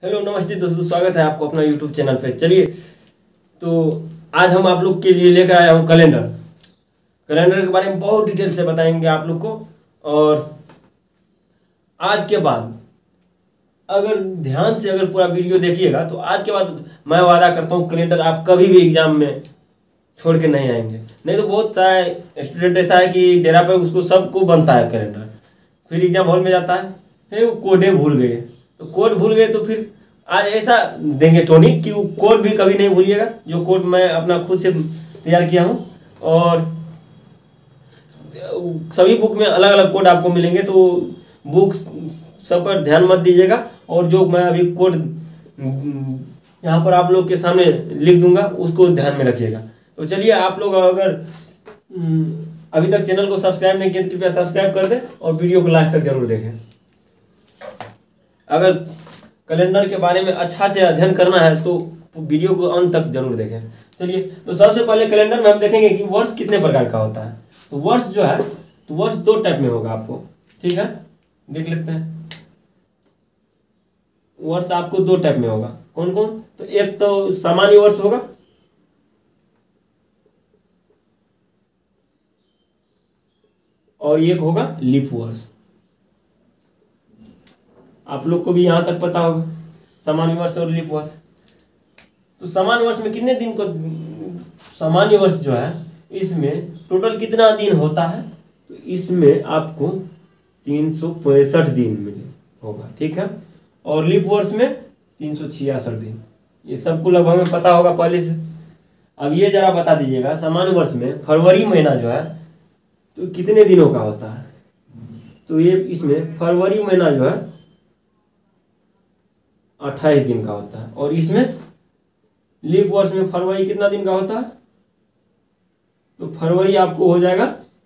Hello नमस्ते दोस्तों, स्वागत है आपको अपना यूट्यूब चैनल पे। चलिए तो आज हम आप लोग के लिए लेकर आया हूँ कैलेंडर के बारे में बहुत डिटेल से बताएंगे आप लोग को। और आज के बाद अगर ध्यान से अगर पूरा वीडियो देखिएगा तो आज के बाद मैं वादा करता हूँ कैलेंडर आप कभी भी एग्जाम में छोड़ के नहीं आएंगे। नहीं तो बहुत सारे स्टूडेंट ऐसा है कि डेरा पर उसको सबको बनता है कैलेंडर, फिर एग्जाम हॉल में जाता है वो कोडे भूल गए, तो कोड भूल गए तो फिर आज ऐसा देंगे टॉनिक कि वो कोड भी कभी नहीं भूलिएगा, जो कोड मैं अपना खुद से तैयार किया हूँ। और सभी बुक में अलग अलग कोड आपको मिलेंगे, तो बुक सब पर ध्यान मत दीजिएगा। और जो मैं अभी कोड यहाँ पर आप लोग के सामने लिख दूंगा उसको ध्यान में रखिएगा। तो चलिए, आप लोग अगर अभी तक चैनल को सब्सक्राइब नहीं किया तो कृपया सब्सक्राइब कर दें और वीडियो को लास्ट तक जरूर देखें। अगर कैलेंडर के बारे में अच्छा से अध्ययन करना है तो वीडियो को अंत तक जरूर देखें। चलिए, तो सबसे पहले कैलेंडर में हम देखेंगे कि वर्ष कितने प्रकार का होता है। तो वर्ष जो है तो वर्ष दो टाइप में होगा आपको, ठीक है, देख लेते हैं। वर्ष आपको दो टाइप में होगा, कौन कौन? तो एक तो सामान्य वर्ष होगा, और एक होगा लीप वर्ष। आप लोग को भी यहां तक पता होगा सामान्य वर्ष और लीप वर्ष। तो सामान्य वर्ष में कितने दिन को, सामान्य वर्ष जो है इसमें टोटल कितना दिन होता है? तो इसमें आपको 365 दिन मिले होगा, ठीक है। और लीप वर्ष में 366 दिन, ये सबको लगभग में पता होगा पहले से। अब ये जरा बता दीजिएगा, सामान्य वर्ष में फरवरी महीना जो है तो कितने दिनों का होता है? तो ये इसमें फरवरी महीना जो है 28 दिन का होता है। और इसमें लीप वर्ष में फरवरी कितना दिन का होता है? तो फरवरी आपको हो जाएगा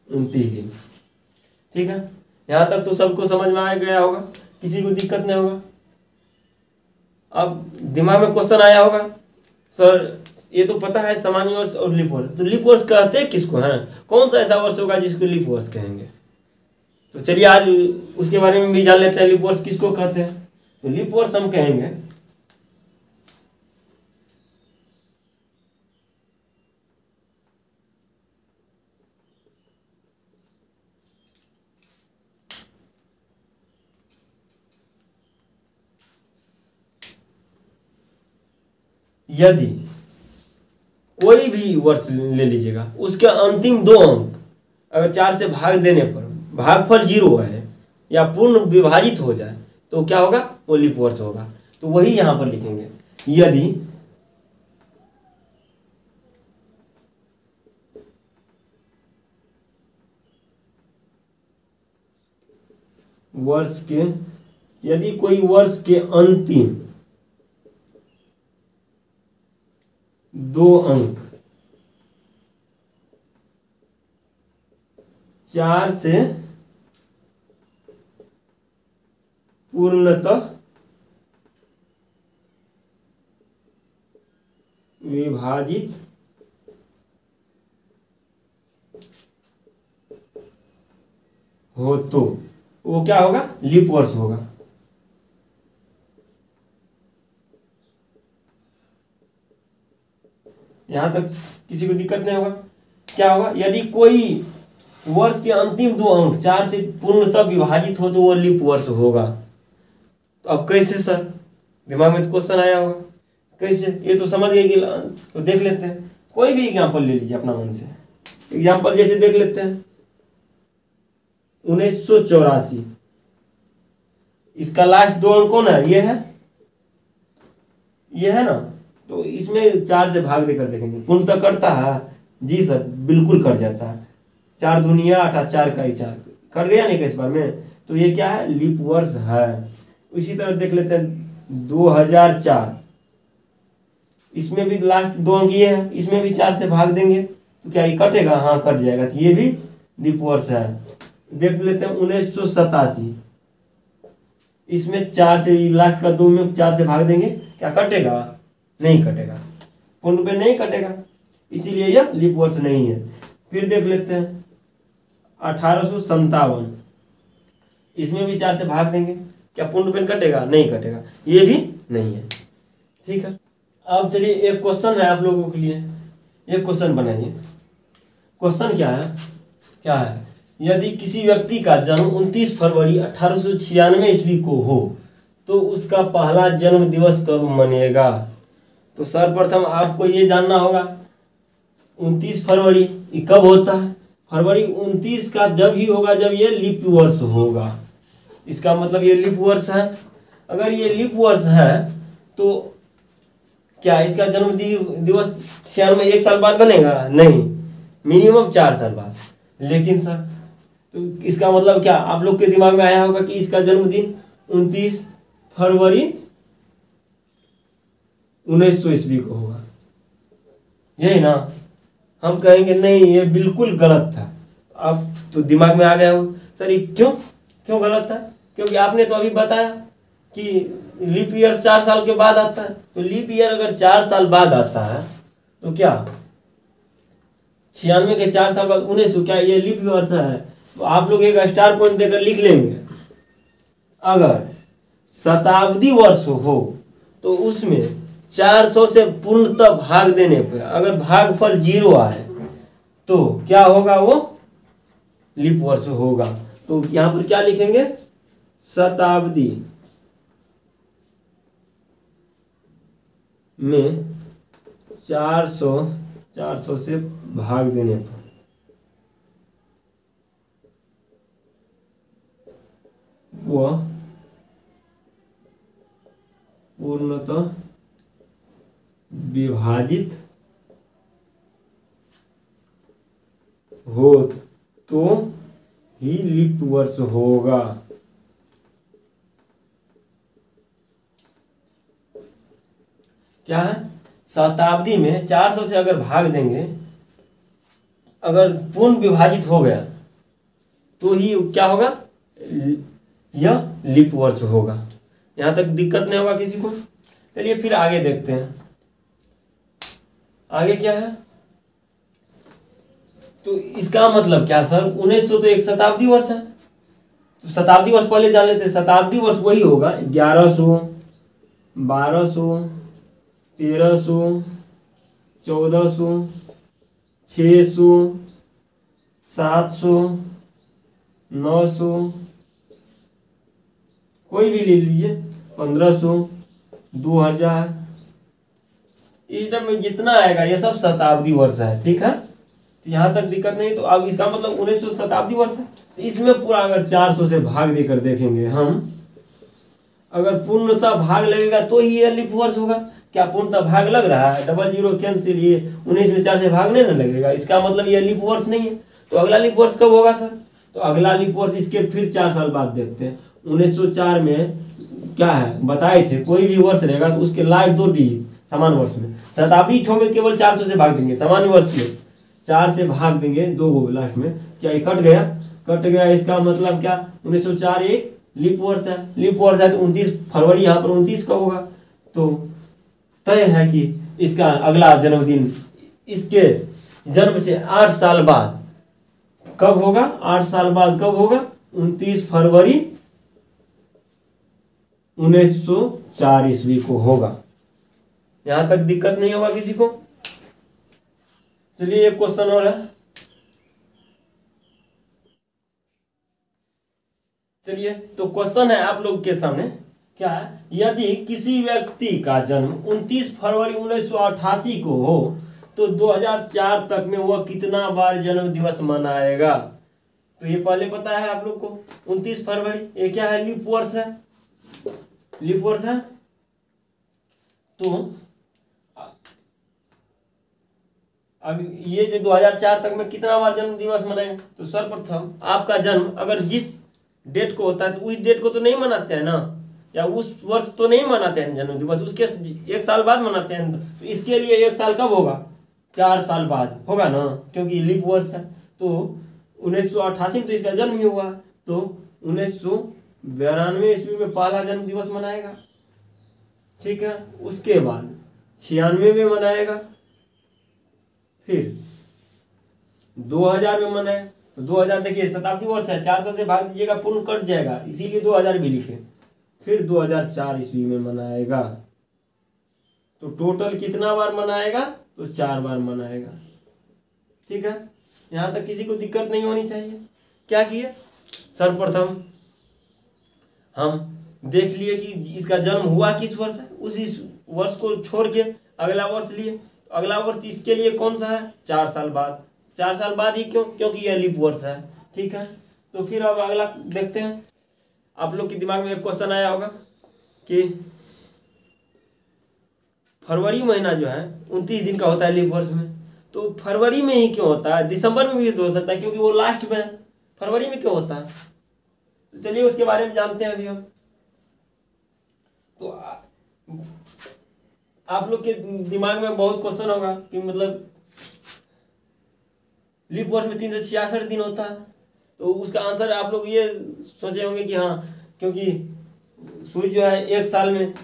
29 दिन, ठीक है। यहाँ तक तो सबको समझ में आ गया होगा, किसी को दिक्कत नहीं होगा। अब दिमाग में क्वेश्चन आया होगा, सर ये तो पता है सामान्य वर्ष और लीप वर्ष, तो लीप वर्ष कहते हैं किसको हैं? कौन सा ऐसा वर्ष होगा जिसको लीप वर्ष कहेंगे? तो चलिए आज उसके बारे में भी जान लेते हैं, लीप वर्ष किसको कहते हैं। तो लीप वर्ष हम कहेंगे यदि कोई भी वर्ष ले लीजिएगा, उसके अंतिम दो अंक अगर 4 से भाग देने पर भागफल 0 है या पूर्ण विभाजित हो जाए तो क्या होगा? वो लीप वर्ष होगा। तो वही यहां पर लिखेंगे, यदि यदि कोई वर्ष के अंतिम दो अंक 4 से पूर्णतः विभाजित हो तो वो क्या होगा? लीप वर्ष होगा। यहां तक किसी को दिक्कत नहीं होगा। क्या होगा? यदि कोई वर्ष के अंतिम दो अंक 4 से पूर्णतः विभाजित हो तो वो लीप वर्ष होगा। तो अब कैसे सर? दिमाग में तो क्वेश्चन आया होगा, कैसे? ये तो समझ गए कि, तो देख लेते हैं। कोई भी एग्जाम्पल ले लीजिए अपना मन से। एग्जाम्पल जैसे देख लेते हैं 1984, इसका लास्ट दो अंक कौन है? ये है ना। तो इसमें 4 से भाग देकर देखेंगे, पूर्णतः करता है? जी सर, बिल्कुल कट जाता है। 4 दूनिया 8, 4 का 4 कट गया नहीं इस बार में, तो ये क्या है? लीप वर्ष है। इसी तरह देख लेते हैं 2004, इसमें भी लास्ट दो अंक ये है, इसमें भी 4 से भाग देंगे तो क्या ये कटेगा? हाँ कट जाएगा, तो ये भी लीप वर्ष है। देख लेते हैं 1987, इसमें 4 से लास्ट का 2 में 4 से भाग देंगे, क्या कटेगा? नहीं कटेगा, पूर्ण पे नहीं कटेगा, इसीलिए यह लीप वर्ष नहीं है। फिर देख लेते हैं 1857, इसमें भी 4 से भाग देंगे, क्या पूर्ण पेन कटेगा? नहीं कटेगा, ये भी नहीं है। ठीक है, अब चलिए एक क्वेश्चन है आप लोगों के लिए, एक क्वेश्चन बनाइए। क्वेश्चन क्या है, क्या है, यदि किसी व्यक्ति का जन्म 29 फरवरी 1896 ईस्वी को हो तो उसका पहला जन्म दिवस कब मनेगा? तो सर्वप्रथम आपको ये जानना होगा 29 फरवरी ये कब होता है। फरवरी 29 का जब ही होगा जब ये लीप वर्ष होगा। इसका मतलब ये लीप वर्ष है। अगर ये लीप वर्ष है तो क्या इसका जन्म दिवस 96 एक साल बाद बनेगा? नहीं, मिनिमम 4 साल बाद। लेकिन सर, तो इसका मतलब क्या आप लोग के दिमाग में आया होगा कि इसका जन्मदिन 29 फरवरी 1900 ईस्वी को होगा, यही ना? हम कहेंगे नहीं, ये बिल्कुल गलत था। अब तो दिमाग में आ गया हो सर, ये क्यों गलत था? क्योंकि आपने तो अभी बताया कि लीप ईयर 4 साल के बाद आता है। तो लीप ईयर अगर 4 साल बाद आता है तो क्या 96 के 4 साल बाद 1900, क्या ये लीप वर्ष है? तो आप लोग एक स्टार पॉइंट देकर लिख लेंगे। अगर शताब्दी वर्ष हो तो उसमें 400 से पूर्णतः भाग देने पर अगर भागफल 0 आए तो क्या होगा? वो लीप वर्ष होगा। तो यहां पर क्या लिखेंगे? शताब्दी में 400 से भाग देने पर वह पूर्णतः विभाजित हो तो ही लीप वर्ष होगा। क्या है? शताब्दी में 400 से अगर भाग देंगे, अगर पूर्ण विभाजित हो गया तो ही क्या होगा? यह लीप वर्ष होगा। यहां तक दिक्कत नहीं होगा किसी को? चलिए फिर आगे देखते हैं। आगे क्या है? तो इसका मतलब क्या सर, 1900 तो एक शताब्दी वर्ष है। तो शताब्दी वर्ष पहले जान लेते हैं। शताब्दी वर्ष वही होगा 1100, 1200, 1300, 1400, 600, 700, 900, कोई भी ले लीजिए, 1500, 2000, इस टाइम में जितना आएगा ये सब शताब्दी वर्ष है। ठीक है, तो यहाँ तक दिक्कत नहीं। तो अब इसका मतलब 1900 शताब्दी वर्ष है। तो इसमें पूरा अगर 400 से भाग देकर देखेंगे हम, अगर पूर्णतः भाग लगेगा तो ही ये लीप वर्ष होगा। क्या पूर्णतः भाग लग रहा है? डबल जीरो कैंसिल, ये 19 में 4 से भाग नहीं ना लगेगा, इसका मतलब ये लीप वर्ष नहीं है। तो अगला लीप वर्ष कब होगा सर? तो अगला लीप वर्ष इसके फिर 4 साल बाद देखते हैं। 1904 में क्या है बताए थे, कोई भी वर्ष रहेगा तो उसके लास्ट 2 डिजिट समान वर्ष में। शताब्दी ठो में केवल 400 से भाग देंगे, सामान्य वर्ष में 4 से भाग देंगे 2 को लास्ट में। क्या ये कट गया? इसका मतलब क्या 1904 एक लीप वर्ष है। लीप वर्ष है तो 29 फरवरी यहाँ पर 29 का होगा। तो तय है कि इसका अगला जन्मदिन इसके जन्म से 8 साल बाद कब होगा? 8 साल बाद कब होगा? 29 फरवरी 1904 ईस्वी को होगा। यहां तक दिक्कत नहीं होगा किसी को? चलिए एक क्वेश्चन और है। चलिए तो क्वेश्चन है आप लोग के सामने, क्या है? यदि किसी व्यक्ति का जन्म 29 फरवरी 1988 को हो तो 2004 तक में वह कितना बार जन्म दिवस मनाएगा? तो ये पहले पता है आप लोग को, 29 फरवरी ये क्या है? लीप वर्ष है। लीप वर्ष है। तो अब ये जो 2004 तक में कितना बार जन्म दिवस मनाएंगे? तो सर्वप्रथम आपका जन्म अगर जिस डेट को होता है तो उस डेट को तो नहीं मनाते हैं ना, या उस वर्ष तो नहीं मनाते हैं जन्म दिवस, उसके 1 साल बाद मनाते हैं। तो इसके लिए 1 साल कब होगा? 4 साल बाद होगा ना, क्योंकि लीप वर्ष है। तो 1988 में तो इसका जन्म ही हुआ, तो 1992 ईस्वी में पहला जन्म दिवस मनाएगा। ठीक है, उसके बाद 96 में मनाएगा, फिर 2000 में मनाएगा। तो 2000 देखिए शताब्दी वर्ष है, 400 से भाग दीजिएगा पूर्ण कट जाएगा, इसीलिए 2000 भी लिखे। फिर 2004 ईस्वी में मनाएगा। तो टोटल कितना बार मनाएगा? तो 4 बार मनाएगा। ठीक है, यहाँ तक किसी को दिक्कत नहीं होनी चाहिए। क्या किए? सर्वप्रथम हम देख लिए कि इसका जन्म हुआ किस वर्ष है, उसी वर्ष को छोड़ के अगला वर्ष लिए। अगला वर्ष इसके लिए कौन सा है? 4 साल बाद। 4 साल बाद ही क्यों? क्योंकि यह लीप वर्ष है। ठीक है, तो फिर अब अगला देखते हैं। आप लोग के दिमाग में एक क्वेश्चन आया होगा कि फरवरी महीना जो है 29 दिन का होता है लीप वर्ष में, तो फरवरी में ही क्यों होता है? दिसंबर में भी तो हो सकता है, क्योंकि वो लास्ट में है। फरवरी में क्यों होता है? तो चलिए उसके बारे में जानते हैं अभी हम। तो आप लोग के दिमाग में बहुत क्वेश्चन होगा कि मतलब लीप वर्ष में 366 दिन होता है, तो उसका आंसर आप लोग ये सोचे होंगे कि हाँ, क्योंकि सूर्य जो है एक साल में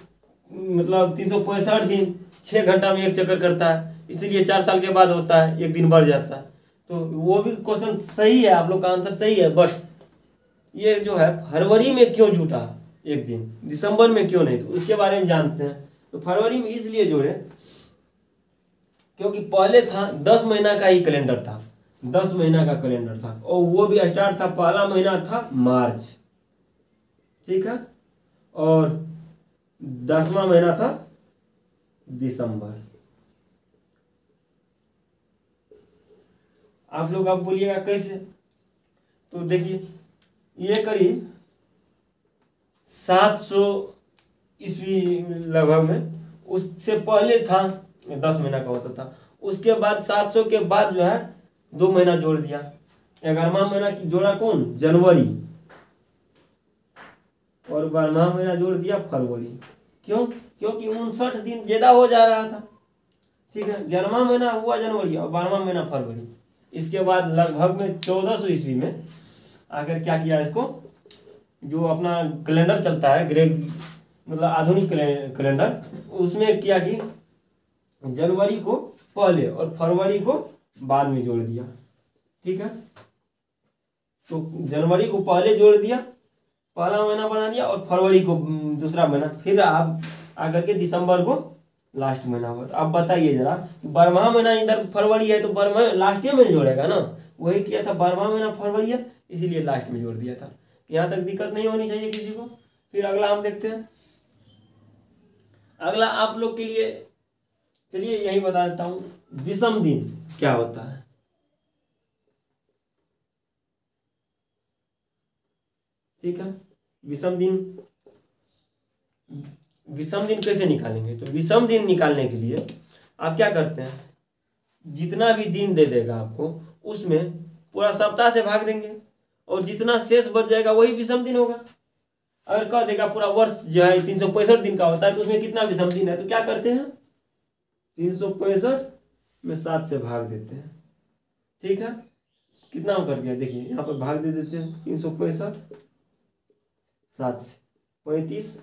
मतलब 365 दिन 6 घंटा में एक चक्कर करता है, इसीलिए 4 साल के बाद होता है, एक दिन बढ़ जाता है। तो वो भी क्वेश्चन सही है, आप लोग का आंसर सही है, बट ये जो है फरवरी में क्यों जुटा एक दिन, दिसंबर में क्यों नहीं? तो उसके बारे में जानते हैं। तो फरवरी में इसलिए जोड़े क्योंकि पहले था 10 महीना का ही कैलेंडर था, 10 महीना का कैलेंडर था, और वो भी स्टार्ट था, पहला महीना था मार्च। ठीक है, और 10वां महीना था दिसंबर। आप लोग अब बोलिएगा कैसे? तो देखिए, ये करीब 700 ईस्वी लगभग में, उससे पहले था 10 महीना का होता था। उसके बाद 700 के बाद जो है 2 महीना जोड़ दिया। 11वां महीना की जोड़ा कौन? जनवरी, और 12वां महीना जोड़ दिया फरवरी। क्यों? क्योंकि 59 दिन ज्यादा हो जा रहा था। ठीक है, 11वां महीना हुआ जनवरी और 12वां महीना फरवरी। इसके बाद लगभग में 1400 ईस्वी में आकर क्या किया, इसको जो अपना कैलेंडर चलता है ग्रेग मतलब आधुनिक कैलेंडर, उसमें किया कि जनवरी को पहले और फरवरी को बाद में जोड़ दिया। ठीक है, तो जनवरी को पहले जोड़ दिया, पहला महीना बना दिया, और फरवरी को दूसरा महीना, फिर आप आकर के दिसंबर को लास्ट महीना हुआ। अब बताइए जरा, 12वां महीना इधर फरवरी है तो 12वां लास्ट में जोड़ेगा ना, वही किया था। 12वां महीना फरवरी है, इसीलिए लास्ट में जोड़ दिया था। यहाँ तक दिक्कत नहीं होनी चाहिए किसी को। फिर अगला हम देखते हैं। अगला आप लोग के लिए चलिए यही बता देता हूँ, विषम दिन क्या होता है। ठीक है, विषम दिन, विषम दिन कैसे निकालेंगे? तो विषम दिन निकालने के लिए आप क्या करते हैं, जितना भी दिन दे देगा आपको उसमें पूरा सप्ताह से भाग देंगे, और जितना शेष बच जाएगा वही विषम दिन होगा। अगर कह देगा पूरा वर्ष जो है 365 दिन का होता है, तो उसमें कितना विषम दिन है? तो क्या करते हैं, 365 में 7 से भाग देते हैं। ठीक है, कितना कर दिया देखिए, यहाँ पर भाग दे देते हैं 365 7 से 35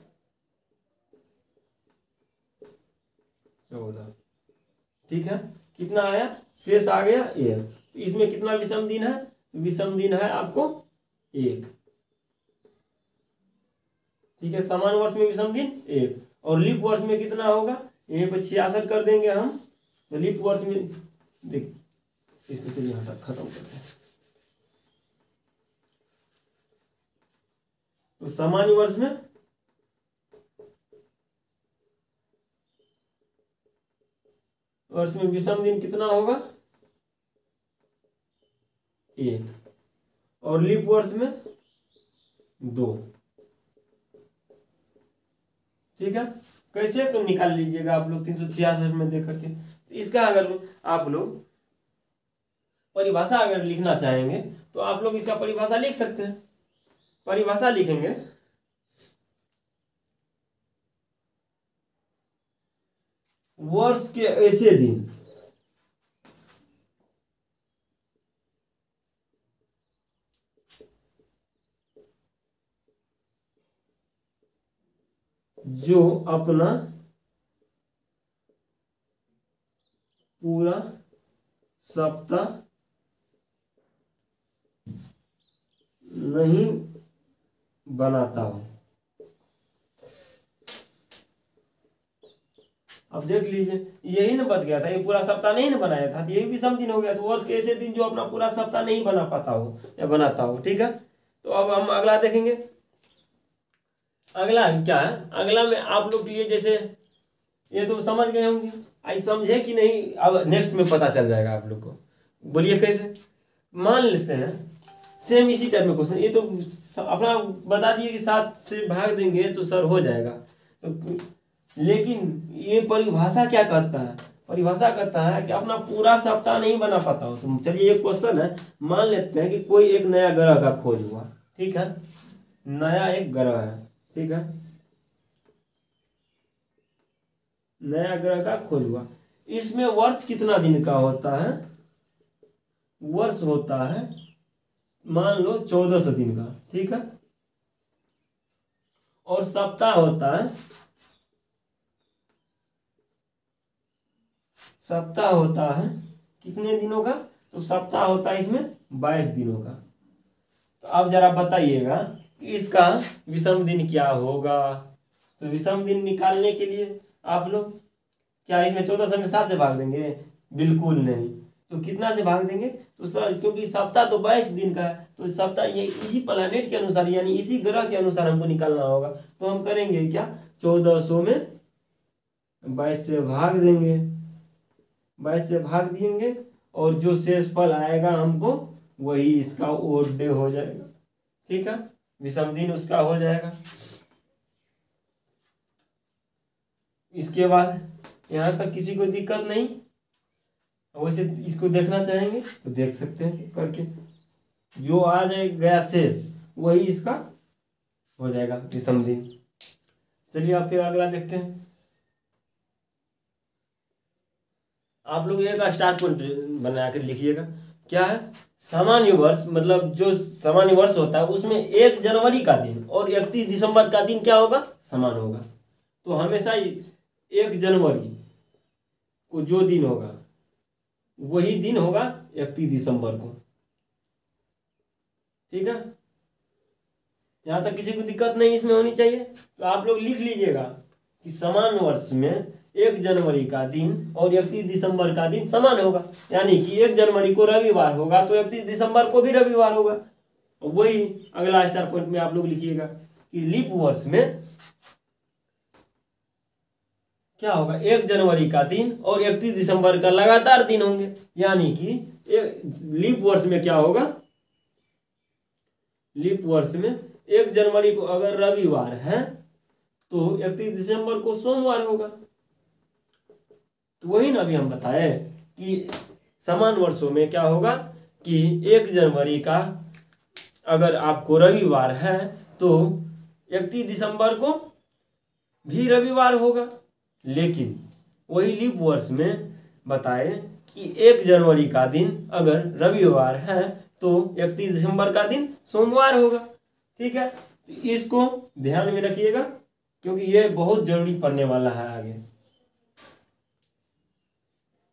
14। ठीक है, कितना आया? शेष आ गया 1। तो इसमें कितना विषम दिन है? तो विषम दिन है आपको 1। ठीक है, समान वर्ष में विषम दिन 1, और लीप वर्ष में कितना होगा? यहीं पर 66 कर देंगे हम। तो लीप वर्ष में देख, इसको चलिए हटा खत्म करते हैं। तो सामान्य वर्ष में विषम दिन कितना होगा? 1, और लीप वर्ष में 2। ठीक है, कैसे? तो निकाल लीजिएगा आप लोग 366 में देख करके। तो इसका अगर आप लोग परिभाषा अगर लिखना चाहेंगे तो आप लोग इसका परिभाषा लिख सकते हैं। परिभाषा लिखेंगे, वर्ष के ऐसे दिन जो अपना पूरा सप्ताह नहीं बनाता हो। अब देख लीजिए, यही ना बच गया था, ये पूरा सप्ताह नहीं ना बनाया था, तो यही विषम दिन हो गया। तो वर्ष के ऐसे दिन जो अपना पूरा सप्ताह नहीं बना पाता हो या बनाता हो। ठीक है, तो अब हम अगला देखेंगे। अगला क्या है, अगला में आप लोग के लिए जैसे ये तो समझ गए होंगे, आई समझे कि नहीं, अब नेक्स्ट में पता चल जाएगा आप लोग को। बोलिए कैसे। मान लेते हैं सेम इसी टाइप में क्वेश्चन, ये तो अपना बता दिए कि 7 से भाग देंगे तो सर हो जाएगा, तो लेकिन ये परिभाषा क्या कहता है, परिभाषा कहता है कि अपना पूरा सप्ताह नहीं बना पाता हो। तो चलिए एक क्वेश्चन है, मान लेते हैं कि कोई एक नया ग्रह का खोज हुआ। ठीक है, नया एक ग्रह है। ठीक है, नया ग्रह का खोज हुआ, इसमें वर्ष कितना दिन का होता है, वर्ष होता है मान लो 1400 दिन का। ठीक है, और सप्ताह होता है, सप्ताह होता है कितने दिनों का, तो सप्ताह होता है इसमें 22 दिनों का। तो अब जरा बताइएगा कि इसका विषम दिन क्या होगा। तो विषम दिन निकालने के लिए आप लोग क्या इसमें 1400 में 7 से भाग देंगे, बिल्कुल नहीं। तो कितना से भाग देंगे, तो सर क्योंकि सप्ताह तो 22 दिन का है, तो सप्ताह ये इसी प्लानेट के अनुसार यानी इसी ग्रह के अनुसार हमको निकालना होगा। तो हम करेंगे क्या, 1400 में 22 से भाग देंगे, 22 से भाग देंगे, और जो शेषफल आएगा हमको वही इसका ओड डे हो जाएगा। ठीक है, विषम दिन उसका हो जाएगा। इसके बाद यहाँ तक किसी को दिक्कत नहीं, वैसे इसको देखना चाहेंगे तो देख सकते हैं करके, जो आ जाए गया शेष वही इसका हो जाएगा विषम दिन। चलिए आप फिर अगला देखते हैं। आप लोग एक स्टार पॉइंट बना कर लिखिएगा, क्या है, सामान्य वर्ष, मतलब जो सामान्य वर्ष होता है उसमें 1 जनवरी का दिन और 31 दिसंबर का दिन क्या होगा, समान होगा। तो हमेशा 1 जनवरी को जो दिन होगा वही दिन होगा 31 दिसंबर को। ठीक है, यहाँ तक किसी को दिक्कत नहीं इसमें होनी चाहिए। तो आप लोग लिख लीजिएगा कि समान वर्ष में 1 जनवरी का दिन और 31 दिसंबर का दिन समान होगा, यानी कि 1 जनवरी को रविवार होगा तो 31 दिसंबर को भी रविवार होगा। वही अगला स्टार पॉइंट में आप लोग लिखिएगा कि लीप वर्ष में क्या होगा, 1 जनवरी का दिन और 31 दिसंबर का लगातार दिन होंगे, यानी कि लीप वर्ष में क्या होगा, लीप वर्ष में 1 जनवरी को अगर रविवार है तो 31 दिसंबर को सोमवार होगा। तो वही ना अभी हम बताए कि समान वर्षों में क्या होगा कि 1 जनवरी का अगर आपको रविवार है तो 31 दिसंबर को भी रविवार होगा। लेकिन वही लीप वर्ष में बताए कि 1 जनवरी का दिन अगर रविवार है तो 31 दिसंबर का दिन सोमवार होगा। ठीक है, तो इसको ध्यान में रखिएगा क्योंकि ये बहुत जरूरी पड़ने वाला है आगे।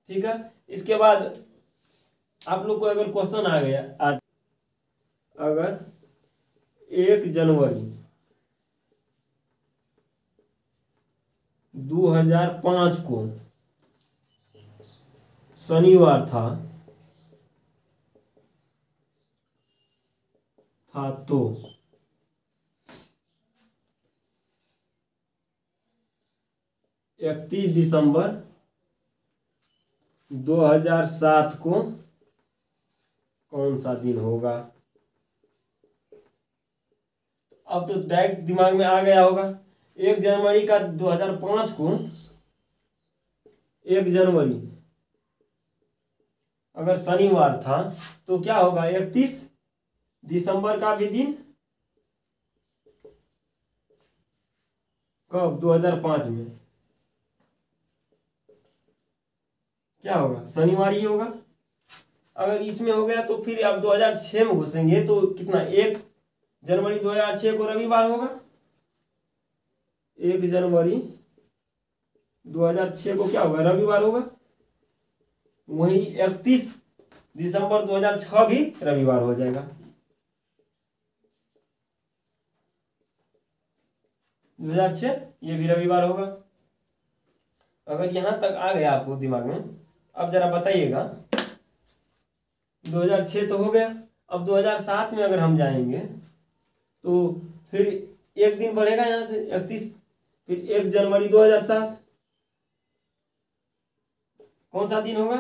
ठीक है, इसके बाद आप लोग को अगर क्वेश्चन आ गया आज, अगर 1 जनवरी 2005 को शनिवार था तो 31 दिसंबर 2007 को कौन सा दिन होगा। अब तो डायरेक्ट दिमाग में आ गया होगा, 1 जनवरी का 2005 को 1 जनवरी अगर शनिवार था तो क्या होगा, 31 दिसंबर का भी दिन कब, 2005 में क्या होगा, शनिवार ही होगा। अगर इसमें हो गया तो फिर आप 2006 में घुसेंगे तो कितना, 1 जनवरी 2006 को रविवार होगा। 1 जनवरी 2006 को क्या होगा, रविवार होगा। वही 31 दिसंबर 2006 भी रविवार हो जाएगा। 2006 ये भी रविवार होगा। अगर यहाँ तक आ गया आपको दिमाग में, अब जरा बताइएगा। 2006 तो हो गया, अब 2007 में अगर हम जाएंगे तो फिर एक दिन बढ़ेगा यहाँ से 31, फिर 1 जनवरी 2007, कौन सा दिन होगा?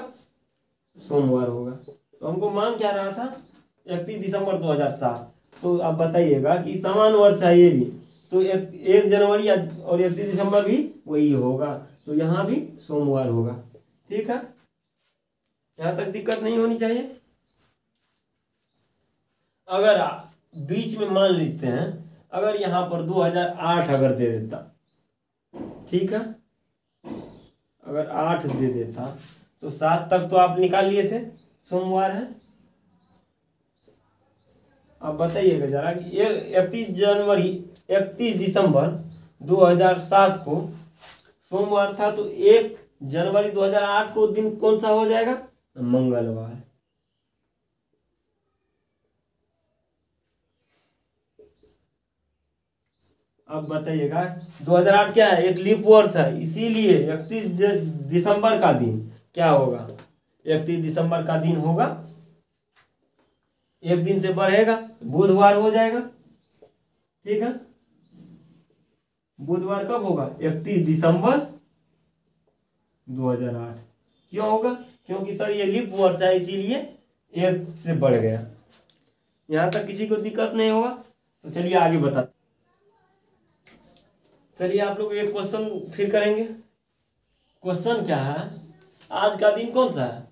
सोमवार होगा। तो हमको मान क्या रहा था? 31 दिसंबर 2007। तो आप बताइएगा कि समान वर्ष है ये भी, तो 1 जनवरी और 31 दिसंबर भी वही होगा, तो यहाँ भी सोमवार होगा। ठीक है, यहाँ तक दिक्कत नहीं होनी चाहिए। अगर बीच में मान लेते हैं, अगर यहाँ पर 2008 अगर दे देता, ठीक है, अगर 8 दे देता तो 7 तक तो आप निकाल लिए थे, सोमवार है। अब बताइएगा जरा कि 31 दिसंबर 2007 को सोमवार था, तो 1 जनवरी 2008 को दिन कौन सा हो जाएगा? मंगलवार। अब बताइएगा 2008 क्या है? एक लीप वर्ष है, इसीलिए 31 दिसंबर का दिन क्या होगा? 31 दिसंबर का दिन होगा, एक दिन से बढ़ेगा, बुधवार हो जाएगा। ठीक है, बुधवार कब होगा? 31 दिसंबर 2008। क्यों होगा? क्योंकि सर ये लीप वर्ष है, इसीलिए एक से बढ़ गया। यहाँ तक किसी को दिक्कत नहीं होगा? तो चलिए आगे बता। चलिए आप लोग एक क्वेश्चन फिर करेंगे। क्वेश्चन क्या है? आज का दिन कौन सा है?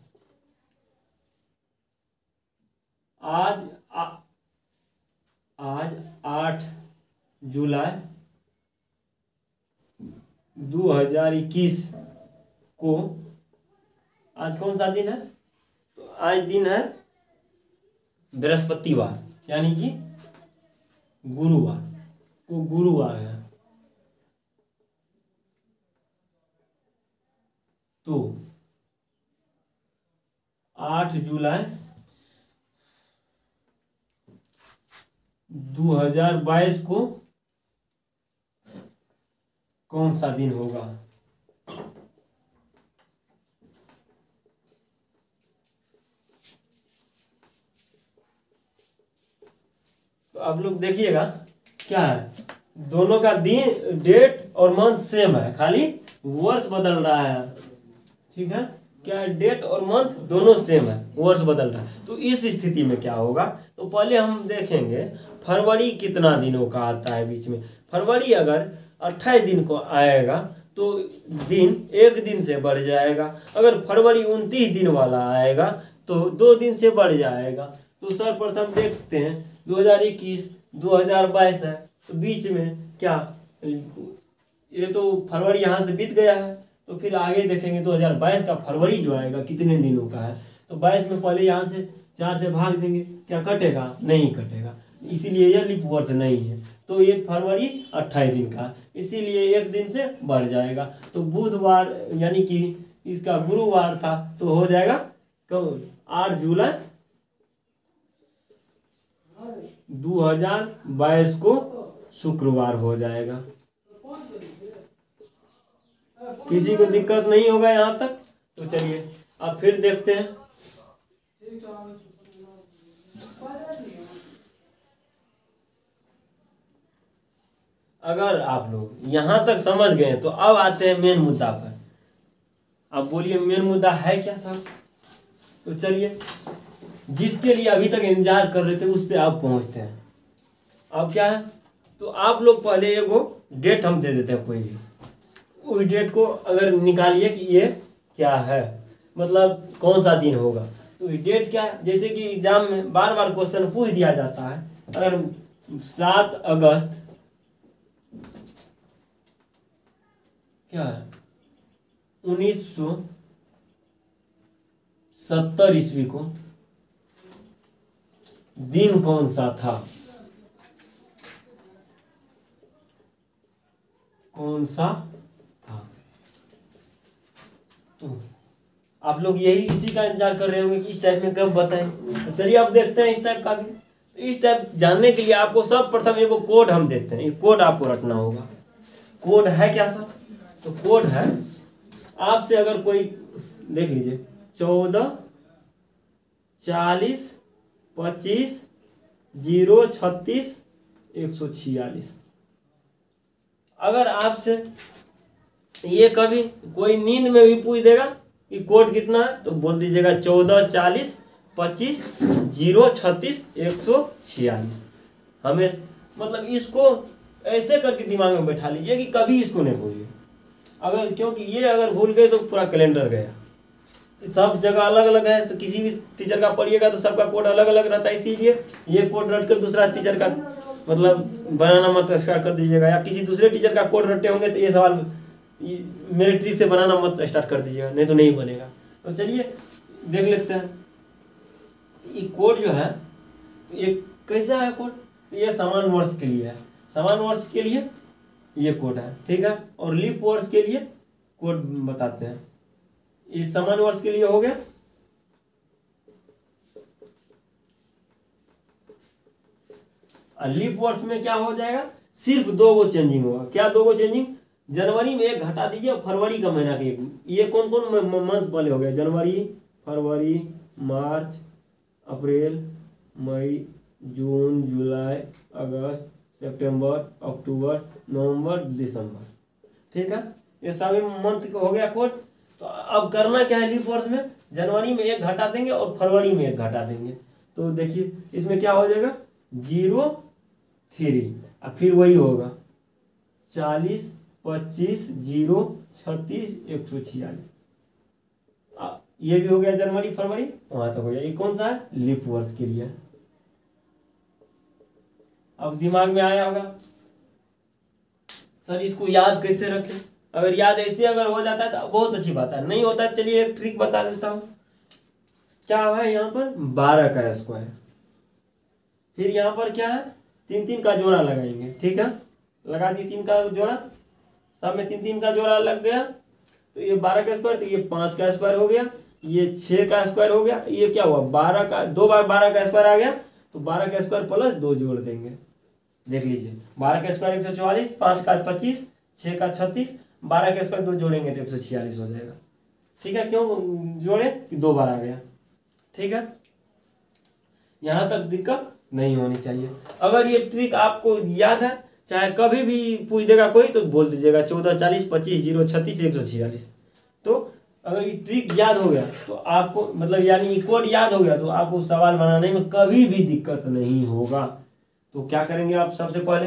आज 8 जुलाई 2021 को आज कौन सा दिन है? तो आज दिन है बृहस्पतिवार, यानी कि गुरुवार को गुरुवार है। तो 8 जुलाई 2022 को कौन सा दिन होगा? तो आप लोग देखिएगा क्या है, दोनों का दिन, डेट और मंथ सेम है, खाली वर्ष बदल रहा है। ठीक है, क्या है? डेट और मंथ दोनों सेम है, वर्ष बदल रहा है। तो इस स्थिति में क्या होगा? तो पहले हम देखेंगे फरवरी कितना दिनों का आता है बीच में। फरवरी अगर 28 दिन को आएगा तो दिन एक दिन से बढ़ जाएगा। अगर फरवरी 29 दिन वाला आएगा तो 2 दिन से बढ़ जाएगा। तो सर्वप्रथम देखते हैं 2021 2022 है, तो बीच में क्या, ये तो फरवरी यहाँ से बीत गया है, तो फिर आगे देखेंगे 2022 का फरवरी जो आएगा कितने दिनों का है। तो 22 में पहले यहाँ से 4 से भाग देंगे, क्या कटेगा? नहीं कटेगा, इसीलिए यह लीप वर्ष नहीं है। तो ये फरवरी 28 दिन का, इसीलिए एक दिन से बढ़ जाएगा। तो बुधवार यानी कि इसका गुरुवार था, तो हो जाएगा कब? 8 जुलाई 2022 को शुक्रवार हो जाएगा। किसी को दिक्कत नहीं होगा यहाँ तक? तो चलिए अब फिर देखते हैं। अगर आप लोग यहाँ तक समझ गए तो अब आते हैं मेन मुद्दा पर। अब बोलिए मेन मुद्दा है क्या सर? तो चलिए, जिसके लिए अभी तक इंतजार कर रहे थे उस पे आप पहुँचते हैं। अब क्या है? तो आप लोग पहले एगो डेट हम दे देते हैं कोई भी, उस डेट को अगर निकालिए कि ये क्या है, मतलब कौन सा दिन होगा। तो डेट क्या है? जैसे कि एग्जाम में बार बार क्वेश्चन पूछ दिया जाता है। अगर 7 अगस्त क्या है 1970 ईस्वी को दिन कौन सा था? कौन सा था? तो आप लोग यही इसी का इंतजार कर रहे होंगे कि इस टाइप में कब बताएं। तो चलिए अब देखते हैं इस टाइप का भी। इस टाइप जानने के लिए आपको सब प्रथम एक कोड हम देते हैं, ये कोड आपको रटना होगा। कोड है क्या सर? तो कोड है आपसे अगर कोई देख लीजिए 14 40 25 0 36 146, अगर आपसे ये कभी कोई नींद में भी पूछ देगा कि कोड कितना है तो बोल दीजिएगा 14 40 25 0 36 146। हमें मतलब इसको ऐसे करके दिमाग में बैठा लीजिए कि कभी इसको नहीं भूलिए, अगर क्योंकि ये अगर भूल गए तो पूरा कैलेंडर गया। तो सब जगह अलग अलग है, तो किसी भी टीचर का पढ़िएगा तो सबका कोड अलग अलग रहता है, इसीलिए ये कोड रट कर दूसरा टीचर का मतलब बनाना मत स्टार्ट कर दीजिएगा, या किसी दूसरे टीचर का कोड रटे होंगे तो ये सवाल मेरे ट्रिक से बनाना मत स्टार्ट कर दीजिएगा, नहीं तो नहीं बनेगा। तो चलिए देख लेते हैं ये कोड जो है ये कैसा है कोड। तो ये समान वर्ष के लिए है, समान वर्ष के लिए ये कोड है, ठीक है। और लीप वर्ष के लिए कोड बताते हैं। इस समान वर्ष के लिए हो गया, लीप वर्ष में क्या हो जाएगा, सिर्फ 2 गो चेंजिंग होगा। क्या 2 गो चेंजिंग, जनवरी में 1 घटा दीजिए और फरवरी का महीना के 1। ये कौन कौन मंथ वाले हो गए, जनवरी फरवरी मार्च अप्रैल मई जून जुलाई अगस्त सितंबर अक्टूबर नवंबर दिसंबर, ठीक है। ये सभी मंथ हो गया कोड। तो अब करना क्या है, लीप वर्ष में जनवरी में 1 घटा देंगे और फरवरी में 1 घटा देंगे। तो देखिए इसमें क्या हो जाएगा 0 3, और फिर वही होगा 40 25 0 36 146। ये भी हो गया जनवरी फरवरी, वहां तक हो गया। ये कौन सा है, लीप वर्ष के लिए। अब दिमाग में आया होगा सर इसको याद कैसे रखें। अगर याद ऐसे अगर हो जाता है तो बहुत अच्छी बात है, नहीं होता है चलिए एक ट्रिक बता देता हूँ। क्या है यहाँ पर 12 का स्क्वायर, फिर यहाँ पर क्या है 3 3 का जोड़ा लगाएंगे, ठीक है। लगा दिए 3 का जोड़ा, सब में 3 3 का जोड़ा लग गया। तो ये 12 का स्क्वायर, तो ये 5 का स्क्वायर हो गया, ये 6 का स्क्वायर हो गया। ये क्या हुआ 12 का 2 बार 12 का स्क्वायर आ गया, तो 12 का स्क्वायर प्लस 2 जोड़ देंगे। देख लीजिए 12 का स्क्वायर 144, 5 का 25, 6 का 36, 12 का स्क्वायर 2 जोड़ेंगे तो 146 हो जाएगा, ठीक है। क्यों जोड़े कि 2 बार आ गया, ठीक है। यहाँ तक दिक्कत नहीं होनी चाहिए। अगर ये ट्रिक आपको याद है, चाहे कभी भी पूछ देगा कोई तो बोल दीजिएगा 14 40 25 0 36 146। तो अगर ये ट्रिक याद हो गया तो आपको मतलब यानी कोड याद हो गया तो आपको सवाल बनाने में कभी भी दिक्कत नहीं होगा। तो क्या करेंगे आप, सबसे पहले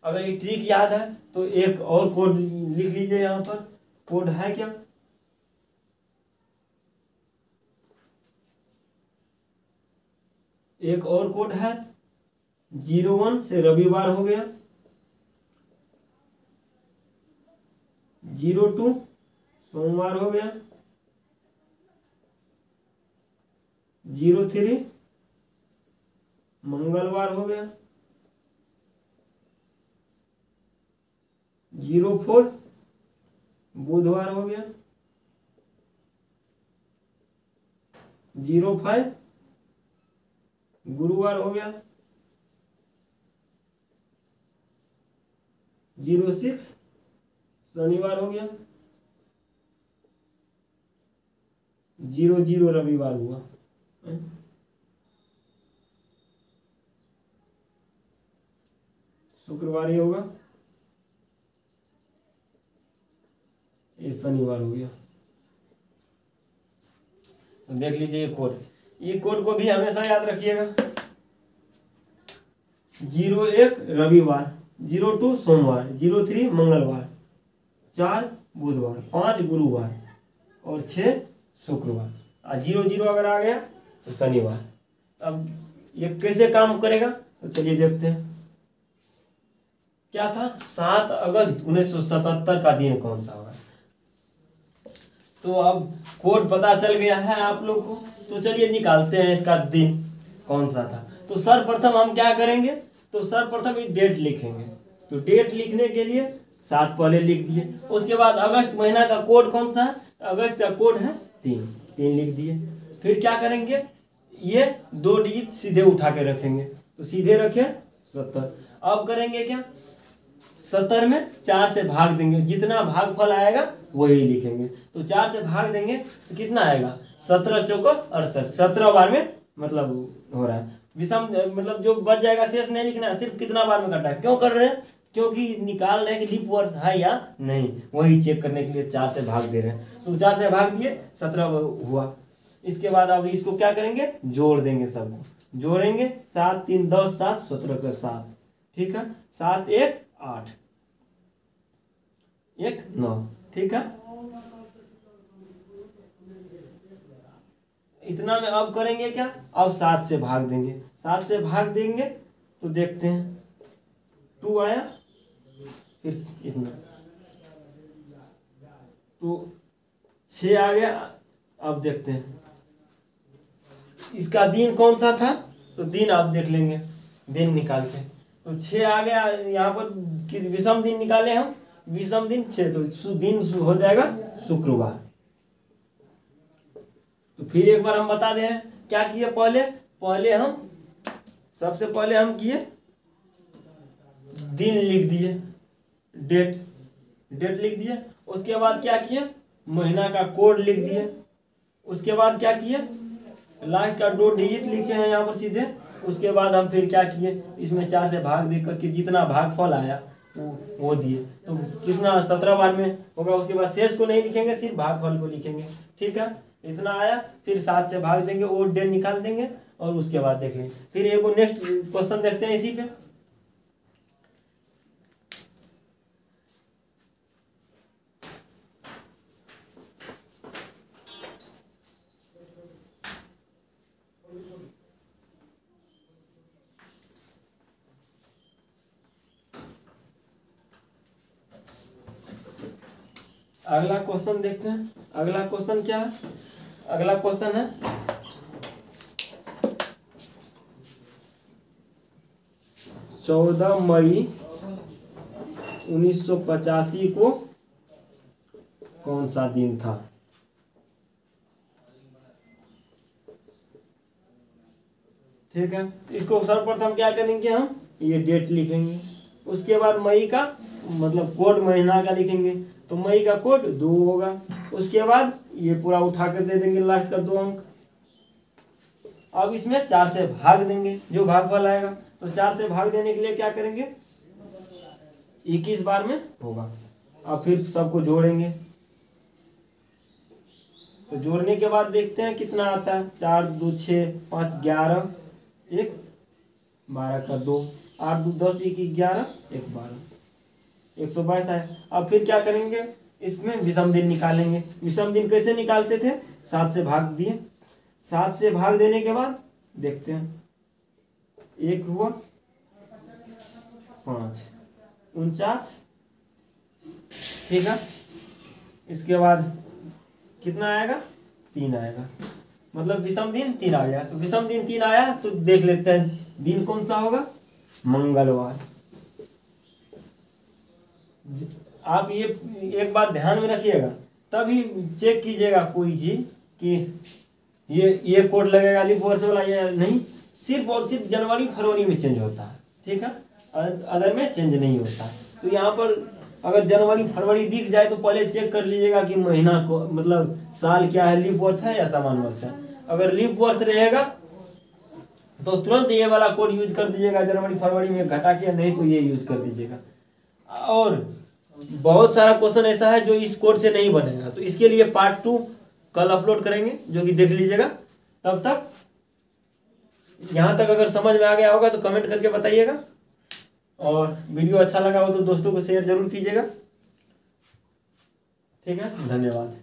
अगर ये ट्रिक याद है तो एक और कोड लिख लीजिए। यहाँ पर कोड है क्या, एक और कोड है 01 से रविवार हो गया, 02 सोमवार हो गया, 03 मंगलवार हो गया, 04 बुधवार हो गया, 05 गुरुवार हो गया, 06 शनिवार हो गया, 00 रविवार हुआ। शुक्रवार ही होगा, ये शनिवार हो गया। तो देख लीजिए ये कोड को भी हमेशा याद रखिएगा। 01 रविवार, 02 सोमवार, 03 मंगलवार, 4 बुधवार, 5 गुरुवार और 6 शुक्रवार, और 00 अगर आ गया तो शनिवार। अब ये कैसे काम करेगा तो चलिए देखते हैं। क्या था 7 अगस्त 1977 का दिन कौन सा होगा। तो अब कोड पता चल गया है आप लोग को, तो चलिए निकालते हैं इसका दिन कौन सा था। तो सर्वप्रथम हम क्या करेंगे, तो सर्वप्रथम ये डेट लिखेंगे। तो डेट लिखने के लिए 7 पहले लिख दिए। उसके बाद अगस्त महीना का कोड कौन सा है, अगस्त का कोड है 3 लिख दिए। फिर क्या करेंगे, ये 2 डिजिट सीधे उठा के रखेंगे, तो सीधे रखे 70। अब करेंगे क्या, 70 में 4 से भाग देंगे, जितना भागफल आएगा वही लिखेंगे। तो 4 से भाग देंगे तो कितना आएगा, 17 चौको 68, 17 बार में मतलब हो रहा है। विषम मतलब जो बच जाएगा शेष नहीं लिखना है, सिर्फ कितना बार में कटा है। क्यों कर रहे हैं, क्योंकि निकाल रहे हैं कि लीप वर्ष है या नहीं, वही चेक करने के लिए 4 से भाग दे रहे हैं। तो 4 से भाग दिए, 17 हुआ। इसके बाद अब इसको क्या करेंगे, जोड़ देंगे, सबको जोड़ेंगे। 7 3 10 7 17 का 7, ठीक है। 7 1 8 1 9, ठीक है। इतना में अब करेंगे क्या, अब 7 से भाग देंगे। 7 से भाग देंगे तो देखते हैं 2 आया, फिर इतना, तो 6 आ गया। अब देखते हैं इसका दिन कौन सा था, तो दिन आप देख लेंगे, दिन निकाल के। तो 6 आ गया, यहाँ पर विषम दिन निकाले हम, विषम दिन 6, तो दिन हो जाएगा शुक्रवार। तो फिर एक बार हम बता दें क्या किए। पहले हम सबसे पहले हम किए, दिन लिख दिए, डेट लिख दिए। उसके बाद क्या किए, महीना का कोड लिख दिए। उसके बाद क्या किए, लास्ट का 2 डिजिट लिखे हैं यहाँ पर सीधे। उसके बाद हम फिर क्या किए, इसमें 4 से भाग दे करके जितना भागफल आया वो दिए। तो कितना 17 बार में होगा। उसके बाद शेष को नहीं लिखेंगे, सिर्फ भागफल को लिखेंगे, ठीक है। इतना आया, फिर 7 से भाग देंगे, वो डेट निकाल देंगे और उसके बाद देख लेंगे। फिर एक नेक्स्ट क्वेश्चन देखते हैं इसी पे। अगला क्वेश्चन देखते हैं। अगला क्वेश्चन क्या है, अगला क्वेश्चन है 14 मई 1985 को कौन सा दिन था। ठीक है, इसको सर्वप्रथम क्या करेंगे, हम ये डेट लिखेंगे। उसके बाद मई का मतलब कोड महीना का लिखेंगे, तो मई का कोड 2 होगा। उसके बाद ये पूरा उठा कर दे देंगे लास्ट का 2 अंक। अब इसमें 4 से भाग देंगे, जो भागफल आएगा। तो 4 से भाग देने के लिए क्या करेंगे, 21 बार में होगा। अब फिर सबको जोड़ेंगे, तो जोड़ने के बाद देखते हैं कितना आता है। 4 2 6 5 11 1 12 का 2 8 2 10 1 11 1 12 122 आए। अब फिर क्या करेंगे, इसमें विषम दिन निकालेंगे। विषम दिन कैसे निकालते थे, 7 से भाग दिए। 7 से भाग देने के बाद देखते हैं, 1 हुआ 5 49, ठीक है। इसके बाद कितना आएगा, 3 आएगा, मतलब विषम दिन 3 आ गया। तो विषम दिन 3 आया तो देख लेते हैं दिन कौन सा होगा, मंगलवार। आप ये एक बात ध्यान में रखिएगा, तभी चेक कीजिएगा कोई चीज कि ये कोड लगेगा लीप वर्ष वाला या नहीं। सिर्फ और सिर्फ जनवरी फरवरी में चेंज होता है, ठीक है, अदर में चेंज नहीं होता। तो यहाँ पर अगर जनवरी फरवरी दिख जाए तो पहले चेक कर लीजिएगा कि महीना को मतलब साल क्या है, लीप वर्ष है या सामान्य वर्ष है। अगर लीप वर्ष रहेगा तो तुरंत ये वाला कोड यूज कर दीजिएगा, जनवरी फरवरी में घटा के, नहीं तो ये यूज कर दीजिएगा। और बहुत सारा क्वेश्चन ऐसा है जो इस कोड से नहीं बनेगा, तो इसके लिए पार्ट 2 कल अपलोड करेंगे, जो कि देख लीजिएगा। तब तक यहाँ तक अगर समझ में आ गया होगा तो कमेंट करके बताइएगा, और वीडियो अच्छा लगा हो तो दोस्तों को शेयर जरूर कीजिएगा। ठीक है, धन्यवाद।